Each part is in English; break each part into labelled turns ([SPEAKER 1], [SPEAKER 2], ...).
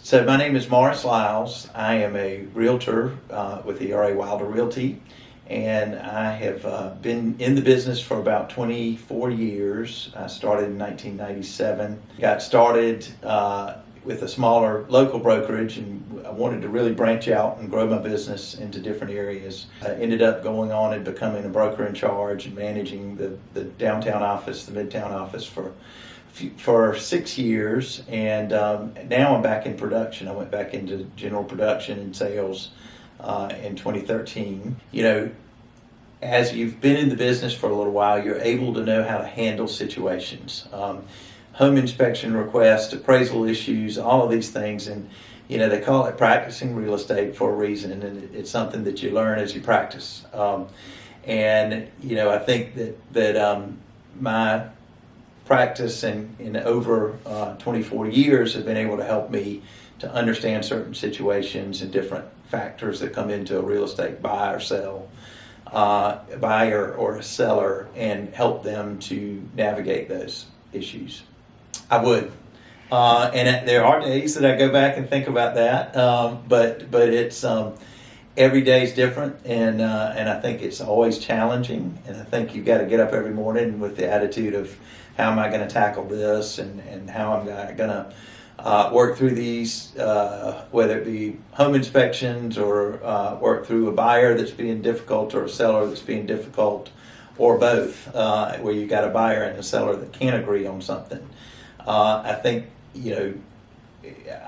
[SPEAKER 1] So my name is Morris Lyles. I am a realtor with the RA Wilder Realty, and I have been in the business for about 24 years. I started in 1997. Got started with a smaller local brokerage, and I wanted to really branch out and grow my business into different areas. I ended up going on and becoming a broker in charge and managing the downtown office, the midtown office for 6 years, and now I'm back in production. I went back into general production and sales in 2013. You know, as you've been in the business for a little while, you're able to know how to handle situations. Home inspection requests, appraisal issues, all of these things, and you know, they call it practicing real estate for a reason, and it's something that you learn as you practice. And you know, I think that my practice in over 24 years have been able to help me to understand certain situations and different factors that come into a real estate buy or sell, buyer or a seller, and help them to navigate those issues. I would. And there are days that I go back and think about that, but it's every day is different, and I think it's always challenging, and I think you've got to get up every morning with the attitude of how am I going to tackle this, and how I'm going to work through these, whether it be home inspections or work through a buyer that's being difficult or a seller that's being difficult, or both, where you got a buyer and a seller that can't agree on something. I think, you know,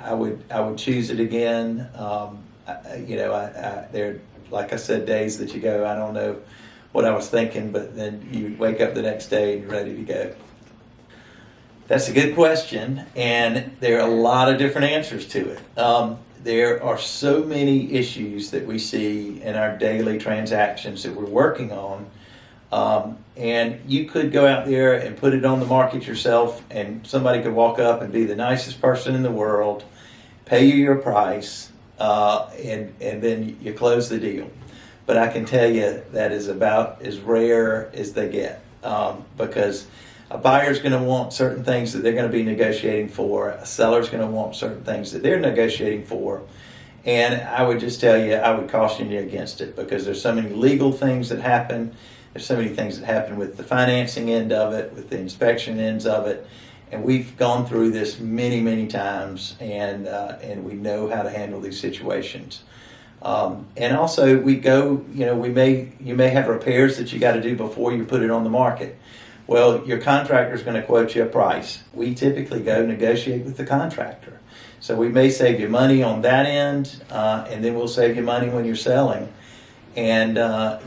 [SPEAKER 1] I would choose it again. You know, there, like I said, days that you go, I don't know what I was thinking, but then you wake up the next day and you're ready to go. That's a good question, and there are a lot of different answers to it. There are so many issues that we see in our daily transactions that we're working on, and you could go out there and put it on the market yourself, and somebody could walk up and be the nicest person in the world, pay you your price, and then you close the deal. But I can tell you that is about as rare as they get, because a buyer's going to want certain things that they're going to be negotiating for. A seller's going to want certain things that they're negotiating for. And I would just tell you, I would caution you against it, because there's so many legal things that happen. There's so many things that happen with the financing end of it, with the inspection ends of it. And we've gone through this many, many times, and we know how to handle these situations. And also, we go, you know, you may have repairs that you got to do before you put it on the market. Well, your contractor is going to quote you a price. We typically go negotiate with the contractor. So we may save you money on that end, and then we'll save you money when you're selling. And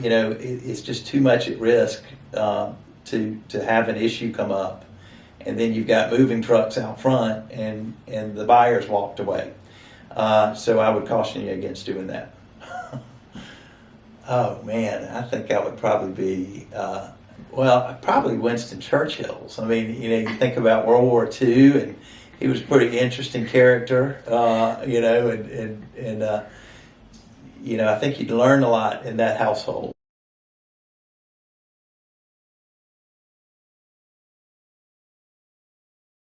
[SPEAKER 1] you know, it's just too much at risk to have an issue come up, and then you've got moving trucks out front, and the buyer's walked away. So I would caution you against doing that. Oh man, I think I would probably be. Well, probably Winston Churchill's. I mean, you know, you think about World War II, and he was a pretty interesting character, you know, and you know, I think you'd learn a lot in that household.